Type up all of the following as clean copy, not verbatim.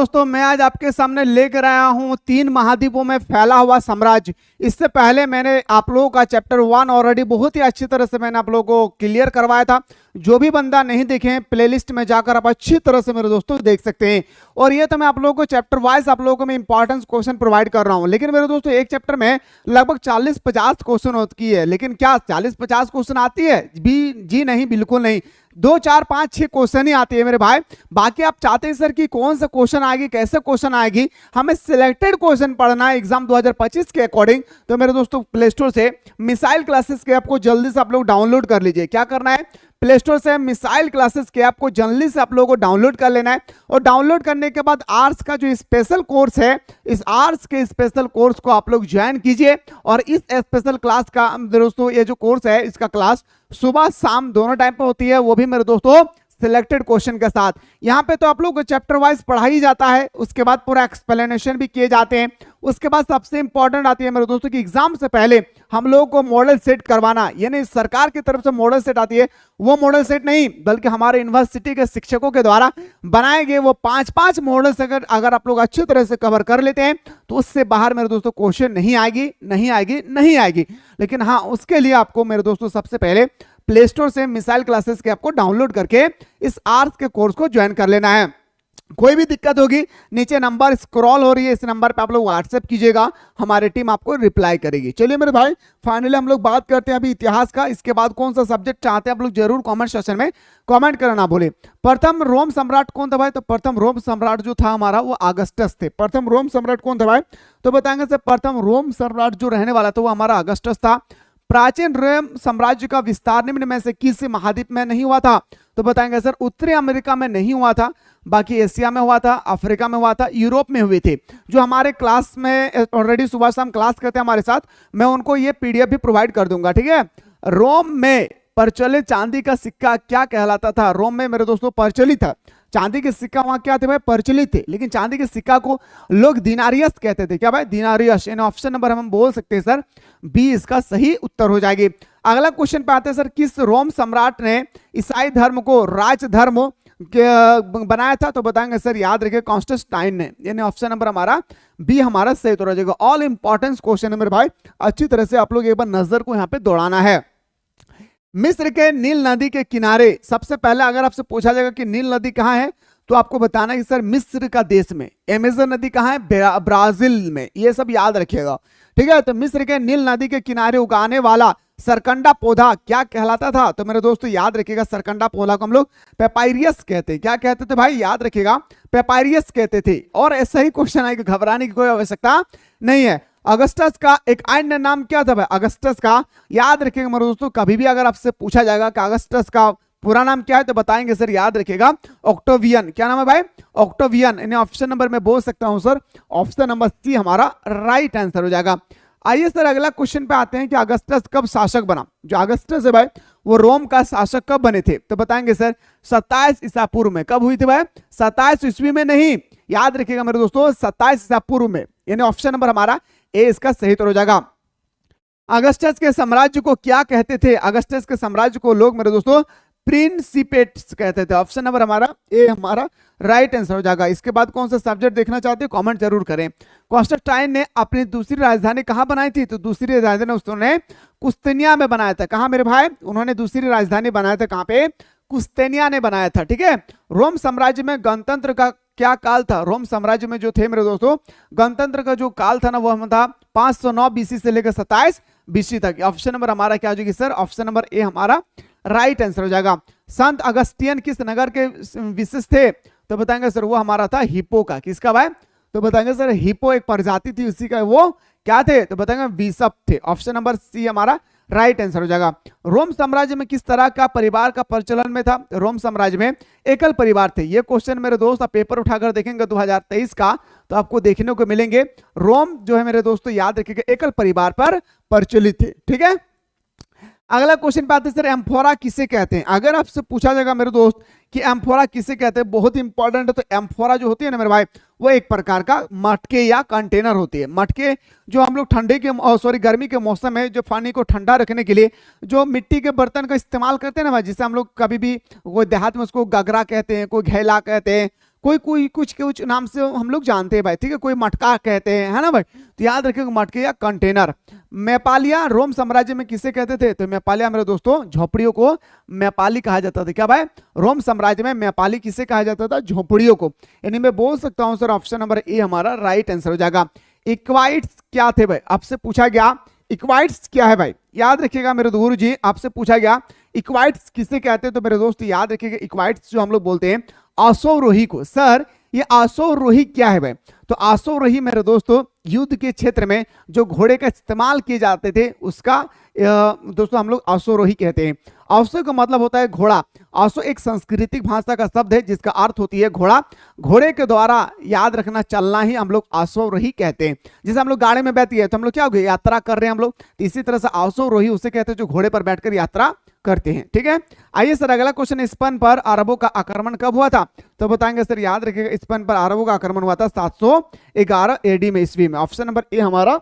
दोस्तों, मैं आज आपके सामने लेकर आया हूं 3 महाद्वीपों में फैला हुआ साम्राज्य। इससे पहले मैंने आप लोगों का चैप्टर 1 ऑलरेडी बहुत ही अच्छी तरह से मैंने आप लोगों को क्लियर करवाया था। जो भी बंदा नहीं देखे प्लेलिस्ट में जाकर आप अच्छी तरह से मेरे दोस्तों देख सकते हैं। और ये तो मैं आप लोगों को चैप्टर वाइज आप लोगों को मैं इंपॉर्टेंस क्वेश्चन प्रोवाइड कर रहा हूं। लेकिन मेरे दोस्तों एक चैप्टर में लगभग 40-50 क्वेश्चन होती है। लेकिन क्या 40-50 क्वेश्चन आती है? जी नहीं, बिल्कुल नहीं। 2, 4, 5, 6 क्वेश्चन ही आती है मेरे भाई। बाकी आप चाहते हैं सर कि कौन सा क्वेश्चन आएगी, कैसे क्वेश्चन आएगी, हमें सिलेक्टेड क्वेश्चन पढ़ना है एग्जाम 2025 के अकॉर्डिंग। तो मेरे दोस्तों प्ले स्टोर से मिसाइल क्लासेस के ऐप को जल्दी से आप लोग डाउनलोड कर लीजिए। क्या करना है, प्ले स्टोर से मिसाइल क्लासेस के ऐप को जल्दी से आप लोगों को डाउनलोड कर लेना है। और डाउनलोड करने के बाद आर्ट्स का जो स्पेशल कोर्स है, इस आर्ट्स के स्पेशल कोर्स को आप लोग ज्वाइन कीजिए। और इस स्पेशल क्लास का दोस्तों ये जो कोर्स है, इसका क्लास सुबह शाम दोनों टाइम पे होती है, वो भी मेरे दोस्तों सिलेक्टेड क्वेश्चन के साथ। यहाँ पे तो आप लोग को चैप्टर वाइज पढ़ाई जाता है, उसके बाद पूरा एक्सप्लेनेशन भी किए जाते हैं। उसके बाद सबसे इंपॉर्टेंट आती है मेरे दोस्तों कि एग्जाम से पहले हम लोगों को मॉडल सेट करवाना, यानी सरकार की तरफ से मॉडल सेट आती है, वो मॉडल सेट नहीं बल्कि हमारे यूनिवर्सिटी के शिक्षकों के द्वारा बनाए गए वो 5-5 मॉडल्स अगर आप लोग अच्छी तरह से कवर कर लेते हैं तो उससे बाहर मेरे दोस्तों क्वेश्चन नहीं आएगी, नहीं आएगी, नहीं आएगी। लेकिन हाँ, उसके लिए आपको मेरे दोस्तों सबसे पहले प्ले स्टोर से मिसाइल क्लासेस के आपको डाउनलोड करके इस आर्ट्स के कोर्स को ज्वाइन कर लेना है। कोई भी दिक्कत होगी नीचे नंबर स्क्रॉल हो रही है, इस नंबर पे आप लोग व्हाट्सएप कीजिएगा, हमारी टीम आपको रिप्लाई करेगी। चलिए मेरे भाई, फाइनली हम लोग बात करते हैं अभी इतिहास का। इसके बाद कौन सा सब्जेक्ट चाहते हैं आप लोग जरूर कमेंट सेक्शन में कमेंट करना ना भूले। प्रथम रोम सम्राट कौन था भाई? तो प्रथम रोम सम्राट जो था हमारा वो अगस्टस थे। प्रथम रोम सम्राट कौन था भाई? तो बताएंगे सर प्रथम रोम सम्राट जो रहने वाला था वो हमारा अगस्टस था। प्राचीन रोम साम्राज्य का विस्तार निम्न में से किस महाद्वीप में नहीं हुआ था? तो बताएंगे सर उत्तरी अमेरिका में नहीं हुआ था, बाकी एशिया में हुआ था, अफ्रीका में हुआ था, यूरोप में हुए थे। जो हमारे क्लास में ऑलरेडी सुबह शाम क्लास करते हैं हमारे साथ, मैं उनको ये पीडीएफ भी प्रोवाइड कर दूंगा, ठीक है। रोम में प्रचलित चांदी का सिक्का क्या कहलाता था? रोम में मेरे दोस्तों प्रचलित था चांदी के सिक्का, वहां क्या थे भाई? प्रचलित थे। लेकिन चांदी के सिक्का को लोग दिनारियस कहते थे। क्या भाई? दिनारियस। यानी ऑप्शन नंबर हम बोल सकते हैं सर बी इसका सही उत्तर हो जाएगी। अगला क्वेश्चन पे आते हैं सर, किस रोम सम्राट ने ईसाई धर्म को राज धर्म बनाया था? तो बताएंगे सर याद रखिए कॉन्स्टेंटाइन ने। यानी ऑप्शन नंबर हमारा बी हमारा सही उत्तर हो जाएगा। ऑल इंपॉर्टेंस क्वेश्चन है मेरे भाई, अच्छी तरह से आप लोग एक बार नजर को यहाँ पे दौड़ाना है। मिस्र के नील नदी के किनारे, सबसे पहले अगर आपसे पूछा जाएगा कि नील नदी कहाँ है तो आपको बताना है कि सर मिस्र का देश में। अमेजन नदी कहाँ है? ब्राजील में। ये सब याद रखिएगा, ठीक है। तो मिस्र के नील नदी के किनारे उगाने वाला सरकंडा पौधा क्या कहलाता था? तो मेरे दोस्तों याद रखिएगा सरकंडा पौधा को हम लोग पेपायरियस कहते हैं। क्या कहते थे भाई? याद रखिएगा पेपायरियस कहते थे। और ऐसा ही क्वेश्चन है कि घबराने की कोई आवश्यकता नहीं है। अगस्टस का एक अन्य नाम क्या था भाई? अगस्टस का याद रखिएगा मेरे दोस्तों, कभी भी अगर आपसे पूछा जाएगा कि अगस्टस का पूरा नाम क्या है तो बताएंगे सर याद रखिएगा ऑक्टोवियन। क्या नाम है भाई? ऑक्टोवियन। इन्हें ऑप्शन नंबर में बोल सकता हूं सर, ऑप्शन नंबर सी हमारा राइट आंसर हो जाएगा। आइए सर अगला क्वेश्चन पे आते हैं कि अगस्टस कब शासक बना? जो अगस्टस है भाई वो रोम का शासक कब बने थे? तो बताएंगे सर 27 ईसा पूर्व में। कब हुई थी भाई? 27 ईस्वी में नहीं, याद रखिएगा मेरे दोस्तों 27 ईसा पूर्व में। यानी ऑप्शन नंबर हमारा ए इसका सही उत्तर हो जाएगा। अगस्टस के साम्राज्य को क्या कहते थे? अगस्टस के साम्राज्य को लोग मेरे दोस्तों प्रिंसिपेट्स कहते थे। ऑप्शन नंबर हमारा ए हमारा राइट आंसर हो जाएगा। इसके बाद कौन सा सब्जेक्ट देखना चाहते हो कमेंट जरूर करें। कॉन्स्टेंटाइन ने अपनी दूसरी राजधानी कहां बनाई थी? तो दूसरी राजधानी उसने कुस्तिनिया में बनाया था। कहां मेरे भाई? उन्होंने दूसरी राजधानी बनाया था कहां पे? कुस्तिनिया ने बनाया था, ठीक है। रोम साम्राज्य में गणतंत्र का क्या काल था? रोम साम्राज्य में जो थे मेरे दोस्तों गणतंत्र का जो काल था ना वो था 509 बीसी से लेकर 27 बीसी तक। ऑप्शन नंबर हमारा क्या हो जाएगी सर? ऑप्शन नंबर ए हमारा राइट आंसर हो जाएगा। संत अगस्तियन किस नगर के विशेष थे? तो बताएंगे सर वो हमारा था हिप्पो का। किसका भाई? तो बताएंगे सर हिप्पो एक प्रजाति थी उसी का, वो क्या थे? तो बताएंगे बिशप थे। ऑप्शन नंबर सी हमारा राइट आंसर हो जाएगा। रोम साम्राज्य में किस तरह का परिवार का प्रचलन में था? रोम साम्राज्य में एकल परिवार थे। ये क्वेश्चन मेरे दोस्त आप पेपर उठाकर देखेंगे 2023 का तो आपको देखने को मिलेंगे। रोम जो है मेरे दोस्तों याद रखिएगा एकल परिवार पर प्रचलित थे, ठीक है। अगला क्वेश्चन पे आते हैं सर एम्फोरा किसे कहते हैं? अगर आपसे पूछा जाएगा मेरे दोस्त कि एम्फोरा किसे कहते हैं, बहुत इंपॉर्टेंट है। तो एम्फोरा जो होती है ना मेरे भाई वो एक प्रकार का मटके या कंटेनर होती है। मटके जो हम लोग ठंडे के गर्मी के मौसम में जो पानी को ठंडा रखने के लिए जो मिट्टी के बर्तन का इस्तेमाल करते हैं ना भाई, जिसे हम लोग कभी भी कोई देहात में उसको गगरा कहते हैं, कोई घेला कहते हैं, कोई कोई कुछ नाम से हम लोग जानते हैं भाई, ठीक है, कोई मटका कहते हैं, है ना भाई, तो याद रखिएगा मटके या कंटेनर। मैपालिया रोम साम्राज्य में किसे कहते थे, तो मैपालिया मेरे दोस्तों झोपड़ियों को मैपाली कहा जाता था। क्या भाई, रोम साम्राज्य में मैपाली किसे कहा जाता था, झोपड़ियों को। यानी मैं बोल सकता हूं सर ऑप्शन नंबर ए हमारा राइट आंसर हो जाएगा। इक्वाइट्स क्या थे भाई, आपसे पूछा गया इक्वाइट्स क्या है भाई, याद रखिएगा मेरे गुरु जी, आपसे पूछा गया इक्वाइट्स किसे कहते हैं, तो मेरे दोस्त याद रखिएगा इक्वाइट्स जो हम लोग बोलते हैं अश्वारोही को। सर ये अश्वारोही क्या है भाई, तो अश्वारोही मेरे दोस्तों युद्ध के क्षेत्र में जो घोड़े का इस्तेमाल किए जाते थे उसका दोस्तों हम लोग अश्वारोही कहते हैं। अश्व का मतलब होता है घोड़ा। अश्व एक सांस्कृतिक भाषा का शब्द है जिसका अर्थ होती है घोड़ा। घोड़े के द्वारा याद रखना चलना ही हम लोग अश्वारोही कहते हैं। जैसे हम लोग गाड़ी में बैठे हैं तो हम लोग क्या हो गए, यात्रा कर रहे हैं हम लोग, तो इसी तरह से अश्वारोही उसे कहते हैं जो घोड़े पर बैठकर यात्रा करते हैं। ठीक है, आइए सर अगला क्वेश्चन, स्पेन पर अरबों का आक्रमण कब हुआ था, तो बताएंगे सर, याद रखिएगा स्पेन पर अरबों का आक्रमण हुआ था 711 एडी में, ईस्वी में। ऑप्शन नंबर ए हमारा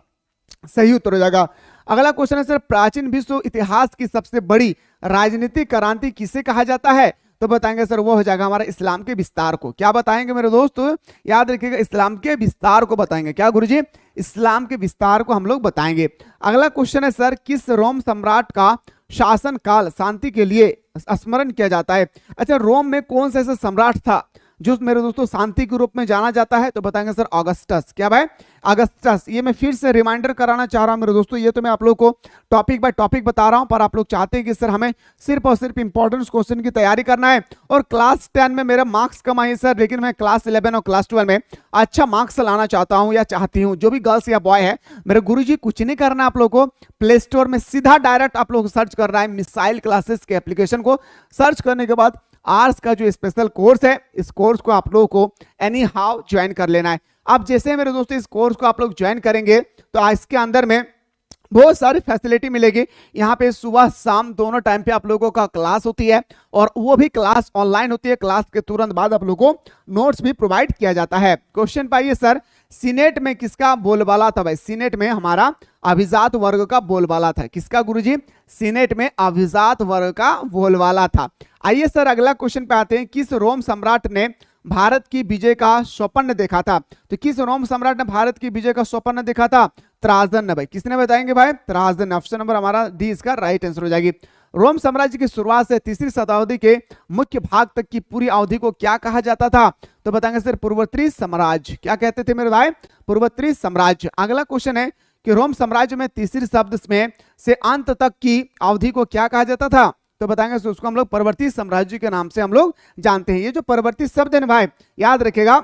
सही उत्तर हो जाएगा। अगला क्वेश्चन है सर, प्राचीन विश्व इतिहास की सबसे बड़ी राजनीतिक क्रांति किसे कहा जाता है, तो बताएंगे सर वो हो जाएगा हमारा इस्लाम के विस्तार को। क्या बताएंगे मेरे दोस्त, याद रखिएगा इस्लाम के विस्तार को बताएंगे। क्या गुरुजी, इस्लाम के विस्तार को हम लोग बताएंगे। अगला क्वेश्चन है सर, किस रोम सम्राट का शासन काल शांति के लिए स्मरण किया जाता है। अच्छा, रोम में कौन सा ऐसा सम्राट था जो मेरे दोस्तों शांति के रूप में जाना जाता है, तो बताएंगे सर ऑगस्टस। क्या भाई, अगस्टस। ये मैं फिर से रिमाइंडर कराना चाह रहा हूं मेरे दोस्तों, ये तो मैं आप लोग को टॉपिक बाय टॉपिक बता रहा हूं, पर आप लोग चाहते हैं कि सर हमें सिर्फ और सिर्फ इंपॉर्टेंट क्वेश्चन की तैयारी करना है। और क्लास 10 में मेरा मार्क्स कम आए सर, लेकिन मैं क्लास 11 और क्लास 12 में अच्छा मार्क्स लाना चाहता हूं या चाहती हूं। जो भी गर्ल्स या बॉय है, मेरे गुरुजी कुछ नहीं करना आप लोग को, प्ले स्टोर में सीधा डायरेक्ट आप लोग सर्च करना है मिसाइल क्लासेस के एप्लीकेशन को। सर्च करने के बाद आर्ट्स का जो स्पेशल कोर्स है, इस कोर्स को आप लोगों को एनी हाउ ज्वाइन कर लेना है। अब जैसे मेरे दोस्तों इस कोर्स को आप लोग ज्वाइन करेंगे तो इसके अंदर में बहुत सारी फैसिलिटी मिलेगी। यहाँ पे सुबह शाम दोनों टाइम पे आप लोगों का क्लास होती है, और वो भी क्लास ऑनलाइन होती है। क्लास के तुरंत बाद आप लोगों को नोट्स भी प्रोवाइड किया जाता है। क्वेश्चन पाइए सर, सीनेट में किसका बोलबाला था भाई, सीनेट में हमारा अभिजात वर्ग का बोलबाला था। किसका गुरुजी, सीनेट में अभिजात वर्ग का बोलबाला था। आइए सर अगला क्वेश्चन पे आते हैं, किस रोम सम्राट ने भारत की विजय का स्वप्न देखा था, तो किस रोम सम्राट ने भारत की विजय का स्वप्न देखा था, त्राजन ने भाई। किसने बताएंगे भाई, त्राजन। ऑप्शन नंबर हमारा डी इसका राइट आंसर हो जाएगी। रोम साम्राज्य की शुरुआत से तीसरी शताब्दी के मुख्य भाग तक की पूरी अवधि को क्या कहा जाता था, तो बताएंगे सर पूर्वोत्तरी साम्राज्य। क्या कहते थे मेरे भाई, पूर्वोत्तरी साम्राज्य। अगला क्वेश्चन है कि रोम साम्राज्य में तीसरी शब्द में से अंत तक की अवधि को क्या कहा जाता था, तो बताएंगे सर उसको हम लोग परवर्ती साम्राज्य के नाम से हम लोग जानते हैं। ये जो परवर्ती शब्द है ना भाई, याद रखेगा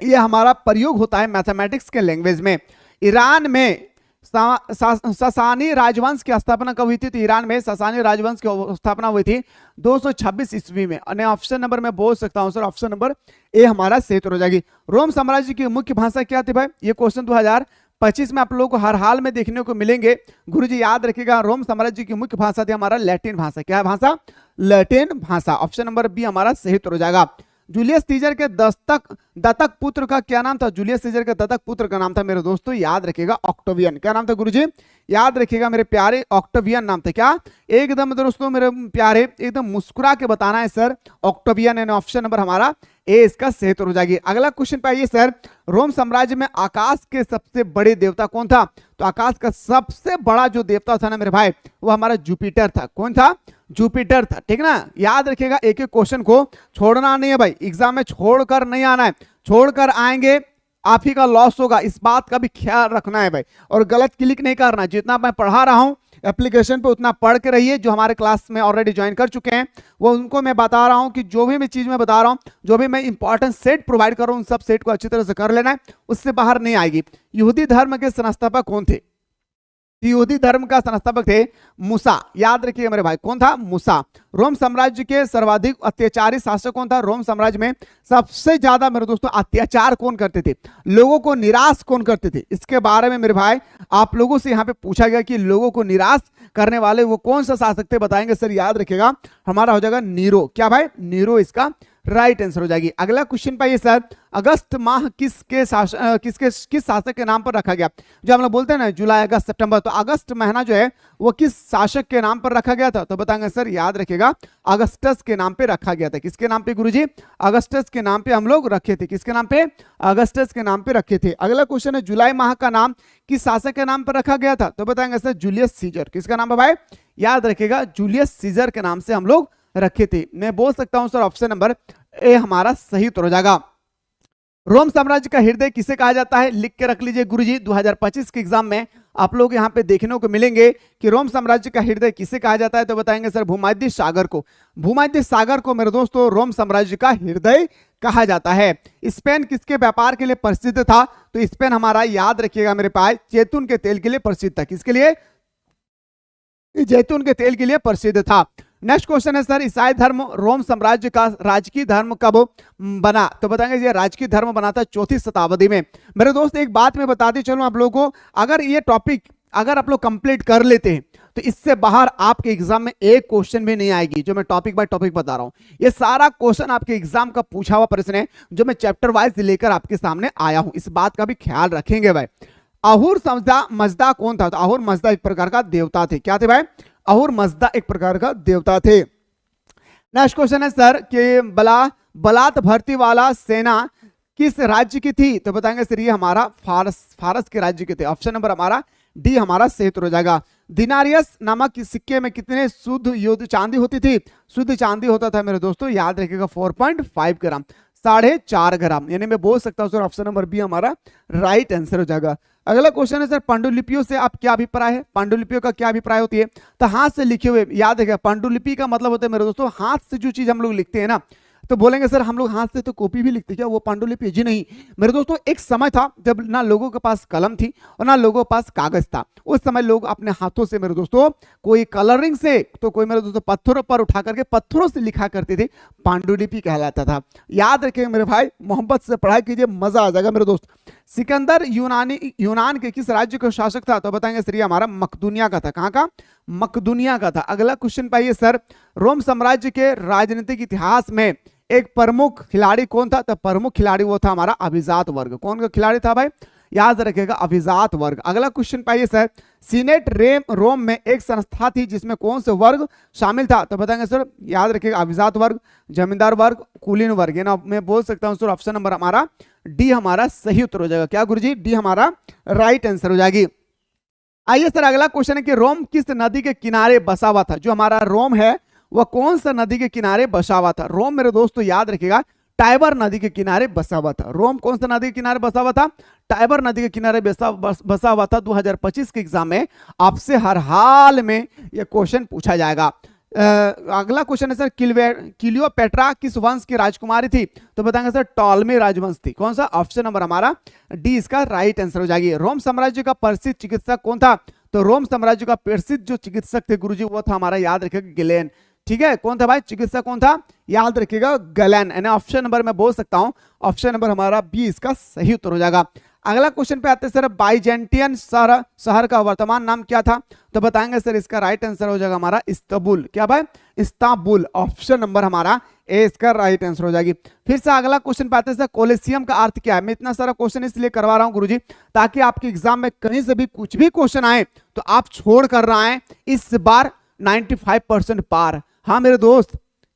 ये हमारा प्रयोग होता है मैथमेटिक्स के लैंग्वेज में। ईरान में ससानी राजवंश की स्थापना कब हुई थी, तो ईरान में ससानी राजवंश की स्थापना हुई थी 226 ईस्वी में। और ऑप्शन नंबर मैं बोल सकता हूं सर, ऑप्शन नंबर ए हमारा सही उत्तर हो जाएगी। रोम साम्राज्य की मुख्य भाषा क्या थी भाई, ये क्वेश्चन 2025 में आप लोगों को हर हाल में देखने को मिलेंगे। गुरुजी याद रखिएगा, रोम साम्राज्य की मुख्य भाषा थी हमारा लैटिन भाषा। क्या भाषा, लैटिन भाषा। ऑप्शन नंबर बी हमारा सही उत्तर हो जाएगा। जूलियस सीजर के दत्तक पुत्र का क्या नाम था, जूलियस सीजर के दत्तक पुत्र का नाम था मेरे दोस्तों, याद रखिएगा ऑक्टेवियन। क्या नाम था गुरुजी, याद रखिएगा मेरे प्यारे, ऑक्टेवियन नाम था। क्या, एकदम दोस्तों मेरे प्यारे, एकदम मुस्कुरा के बताना है sir, Octavian. And option number हमारा ए इसका सही उत्तर हो जाएगी। अगला क्वेश्चन पे आइए सर, रोम साम्राज्य में आकाश के सबसे बड़े देवता कौन था, तो आकाश का सबसे बड़ा जो देवता था ना मेरे भाई, वो हमारा जुपिटर था। कौन था, जुपिटर था। ठीक ना, याद रखिएगा, एक एक क्वेश्चन को छोड़ना नहीं है भाई, एग्जाम में छोड़कर नहीं आना है, छोड़कर आएंगे आप ही का लॉस होगा, इस बात का भी ख्याल रखना है भाई। और गलत क्लिक नहीं करना, जितना मैं पढ़ा रहा हूं एप्लीकेशन पे उतना पढ़ के रहिए। जो हमारे क्लास में ऑलरेडी ज्वाइन कर चुके हैं वो उनको मैं बता रहा हूं कि जो भी मैं चीज में बता रहा हूं, जो भी मैं इंपॉर्टेंट सेट प्रोवाइड कर रहा हूं, उन सब सेट को अच्छी तरह से कर लेना है, उससे बाहर नहीं आएगी। यहूदी धर्म के संस्थापक कौन थे, यहूदी धर्म का संस्थापक थे मूसा। याद रखिएगा मेरे भाई, कौन था, मूसा। रोम साम्राज्य के सर्वाधिक अत्याचारी शासक कौन था, रोम साम्राज्य में सबसे ज्यादा मेरे दोस्तों अत्याचार कौन करते थे, लोगों को निराश कौन करते थे, इसके बारे में मेरे भाई आप लोगों से यहाँ पे पूछा गया कि लोगों को निराश करने वाले वो कौन सा शासक थे, बताएंगे सर। याद रखिएगा हमारा हो जाएगा नीरो। क्या भाई, नीरो इसका राइट आंसर हो जाएगी। अगला क्वेश्चन पाइए सर, अगस्त माह किस शासक के नाम पर रखा गया? जो हम लोग बोलते हैं ना जुलाई अगस्त सितंबर, तो अगस्त महीना जो है वो किस शासक के नाम पर रखा गया था? तो बताएंगे सर, याद रखिएगा अगस्टस के नाम पे रखा गया था। किसके नाम पे गुरुजी? अगस्टस के नाम पे हम लोग रखे थे। किसके नाम पे? अगस्टस के नाम पे रखे थे। अगला क्वेश्चन है, जुलाई माह का नाम किस शासक के नाम पर रखा गया था? तो बताएंगे सर, जूलियस सीजर। किसका नाम है भाई? याद रखिएगा जूलियस सीजर के नाम से हम लोग रखे थे। मैं बोल सकता हूं सर ऑप्शन नंबर ए हमारा सही उत्तर हो जाएगा। रोम साम्राज्य का हृदय किसे कहा जाता है? लिख के रख लीजिए गुरुजी, 2025 के एग्जाम में आप लोग यहाँ पे देखने को मिलेंगे कि रोम साम्राज्य का हृदय किसे कहा जाता है? तो बताएंगे सर भूमध्य सागर को। भूमध्य सागर को मेरे दोस्तों रोम साम्राज्य का हृदय कहा जाता है। स्पेन किसके व्यापार के लिए प्रसिद्ध था? तो स्पेन हमारा, याद रखिएगा मेरे पास, जैतून के तेल के लिए प्रसिद्ध था। किसके लिए? जैतून के तेल के लिए प्रसिद्ध था। नेक्स्ट क्वेश्चन है सर, ईसाई धर्म रोम साम्राज्य का राजकीय धर्म कब बना? तो बताएंगे ये राजकीय धर्म बना था 4वीं शताब्दी में। मेरे दोस्त एक बात मैं बताते चलूं आप लोगों को, अगर ये टॉपिक अगर आप लोग कंप्लीट कर लेते हैं तो इससे बाहर आपके एग्जाम में एक क्वेश्चन भी नहीं आएगी। जो मैं टॉपिक बाय टॉपिक बता रहा हूं, ये सारा क्वेश्चन आपके एग्जाम का पूछा हुआ प्रश्न है जो मैं चैप्टर वाइज लेकर आपके सामने आया हूं। इस बात का भी ख्याल रखेंगे भाई। अहुर मजदा कौन था? तो अहुर मजदा एक प्रकार का देवता थे। क्या थे भाई? अहुर मजदा एक प्रकार का देवता थे। नेक्स्ट क्वेश्चन है सर कि बलात भर्ती वाला सेना किस राज्य की थी? तो बताएंगे सर ये हमारा फारस के राज्य के थे। ऑप्शन नंबर हमारा डी हमारा सही उत्तर हो जाएगा। दिनारियस नामक सिक्के में कितने शुद्ध युद्ध चांदी होती थी? शुद्ध चांदी होता था मेरे दोस्तों, याद रखिएगा 4.5 ग्राम, 4.5 ग्राम। यानी मैं बोल सकता हूं सर ऑप्शन नंबर बी हमारा राइट आंसर हो जाएगा। अगला क्वेश्चन है सर, पांडुलिपियों से आप क्या अभिप्राय है? पांडुलिपियों का क्या अभिप्राय होती है? तो हाथ से लिखे हुए, याद रखिएगा पांडुलिपि का मतलब होता है मेरे दोस्तों हाथ से जो चीज हम लोग लिखते हैं ना। तो बोलेंगे सर हम लोग हाथ से तो कॉपी भी लिखते, क्या वो पांडुलिपि? जी नहीं मेरे दोस्तों, एक समय था जब ना लोगों के पास कलम थी और ना लोगों के पास कागज था। उस समय लोग अपने हाथों से मेरे दोस्तों, कोई कलरिंग से तो कोई मेरे दोस्तों पत्थरों पर उठा करके पत्थरों से लिखा करते थे, पांडुलिपि कहलाता था। याद रखिएगा मेरे भाई, मोहब्बत से पढ़ाई कीजिए, मजा आ जाएगा मेरे दोस्त। सिकंदर यूनान के किस राज्य का शासक था? तो बताएंगे सर ये हमारा मकदूनिया का था। कहां का? मकदूनिया का था। अगला क्वेश्चन पाइए सर, रोम साम्राज्य के राजनीतिक इतिहास में एक प्रमुख खिलाड़ी कौन था? तो प्रमुख खिलाड़ी वो था हमारा अभिजात वर्ग। कौन का खिलाड़ी था भाई? याद रखिएगा अभिजात वर्ग। अगला क्वेश्चन पाइए सर, सीनेट रोम में एक संस्था थी जिसमें कौन से वर्ग शामिल था? तो बताएंगे सर, याद रखिएगा अभिजात वर्ग, जमींदार वर्ग, कुलीन वर्ग। ना मैं बोल सकता हूं सर ऑप्शन नंबर हमारा डी हमारा सही उत्तर हो जाएगा। क्या गुरुजी? डी हमारा राइट आंसर हो जाएगी। आइए सर अगला क्वेश्चन है कि रोम किस नदी के किनारे बसा हुआ था? जो हमारा रोम है वह कौन सा नदी के किनारे बसा हुआ था? रोम मेरे दोस्तों याद रखिएगा टाइबर नदी के किनारे बसा हुआ था। रोम कौन सा नदी के किनारे बसा हुआ था? टाइबर नदी के किनारे बसा हुआ था। 2025 के एग्जाम में आपसे हर हाल में यह क्वेश्चन पूछा जाएगा। अगला क्वेश्चन है सर, क्लियोपेट्रा किस वंश की राजकुमारी थी? तो बताएंगे सर टॉलमी राजवंश थी। कौन सा? ऑप्शन नंबर हमारा डी इसका राइट आंसर हो जाएगी। रोम साम्राज्य का प्रसिद्ध चिकित्सक कौन था? तो रोम साम्राज्य का प्रसिद्ध जो चिकित्सक थे गुरुजी वो था हमारा, याद रखिएगा गैलेन। ठीक है, कौन था भाई चिकित्सक? कौन था? याद रखिएगा गैलेन। यानी ऑप्शन नंबर मैं बोल सकता हूं ऑप्शन नंबर हमारा बी इसका सही उत्तर हो जाएगा। अगला क्वेश्चन पे आते हैं सर, बाइजेंटियन शहर का वर्तमान नाम क्या था? तो बताएंगे सर इसका राइट आंसर हो जाएगा हमारा इस्तांबुल। क्या भाई? इस्तांबुल। ऑप्शन नंबर हमारा ए इसका राइट आंसर हो जाएगी। फिर से अगला क्वेश्चन पे आते हैं सर, कोलिसियम का अर्थ क्या है? मैं इतना सारा क्वेश्चन इसलिए करवा रहा हूं गुरुजी ताकि आपके एग्जाम में कहीं से भी कुछ भी क्वेश्चन आए तो आप छोड़ कर रहे हैं इस बार 95% पार। हाँ मेरे दोस्त,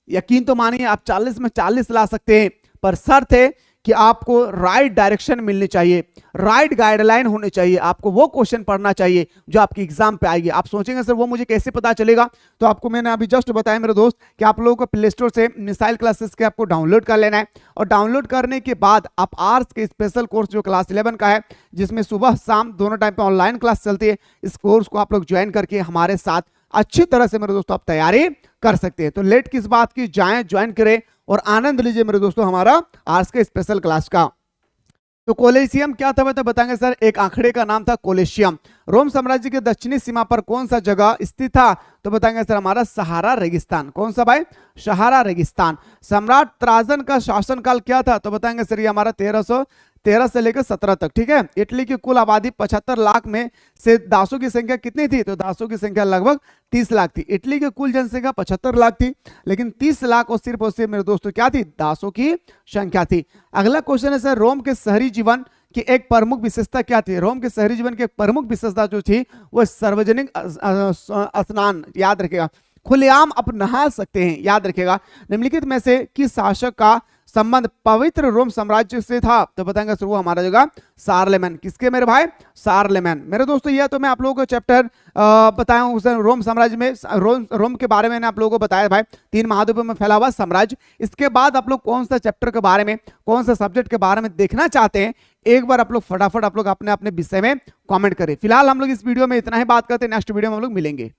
यकीन तो मानिए आप 40 में 40 ला सकते हैं, पर शर्त है कि आपको राइट डायरेक्शन मिलनी चाहिए, राइट गाइडलाइन होनी चाहिए। आपको वो क्वेश्चन पढ़ना चाहिए जो आपके एग्जाम पे आएगी। आप सोचेंगे सर वो मुझे कैसे पता चलेगा? तो आपको मैंने अभी जस्ट बताया मेरे दोस्त कि आप लोगों को प्ले स्टोर से मिसाइल क्लासेस के आपको डाउनलोड कर लेना है और डाउनलोड करने के बाद आप आर्ट्स के स्पेशल कोर्स जो क्लास 11 का है जिसमें सुबह शाम दोनों टाइम पे ऑनलाइन क्लास चलती है, इस कोर्स को आप लोग ज्वाइन करके हमारे साथ अच्छी तरह से मेरे दोस्तों आप तैयारी कर सकते हैं। तो लेट किस बात की, जाएं ज्वाइन करें और आनंद लीजिए मेरे दोस्तों हमारा आर्ट्स के स्पेशल क्लास का। तो कोलेशियम क्या था तो बताएंगे सर, एक आंकड़े का नाम था कोलेशियम। रोम साम्राज्य के दक्षिणी सीमा पर कौन सा जगह स्थित था? तो बताएंगे सर हमारा सहारा रेगिस्तान। कौन सा भाई? सहारा रेगिस्तान। सम्राट त्राजन का शासनकाल क्या था? तो बताएंगे सर ये हमारा 13 से लेकर 17 तक, ठीक है। इटली की कुल आबादी 75 लाख में से दासों की संख्या कितनी थी? तो दासों की संख्या लगभग 30 लाख थी। इटली की कुल जनसंख्या 75 लाख थी, लेकिन 30 लाख और सिर्फ मेरे दोस्तों क्या थी? दासों की संख्या थी। अगला क्वेश्चन है सर, रोम के शहरी जीवन की एक प्रमुख विशेषता क्या थी? रोम के शहरी जीवन की एक प्रमुख विशेषता जो थी वो सार्वजनिक स्नान, याद रखेगा, खुलेआम आप नहा सकते हैं, याद रखेगा। निम्नलिखित में से किस शासक का संबंध पवित्र रोम साम्राज्य से था? तो बताएंगे सर वो हमारा जगह शारलेमेन। किसके मेरे भाई? शारलेमेन। मेरे दोस्तों यह तो मैं आप लोगों को चैप्टर बताया हूं रोम साम्राज्य में, रोम के बारे में आप लोगों को बताया भाई, 3 महाद्वीपों में फैला हुआ साम्राज्य। इसके बाद आप लोग कौन सा चैप्टर के बारे में, कौन सा सब्जेक्ट के बारे में देखना चाहते हैं, एक बार आप लोग फटाफट आप लोग अपने अपने विषय में कमेंट करें। फिलहाल हम लोग इस वीडियो में इतना ही बात करते हैं, नेक्स्ट वीडियो में हम लोग मिलेंगे।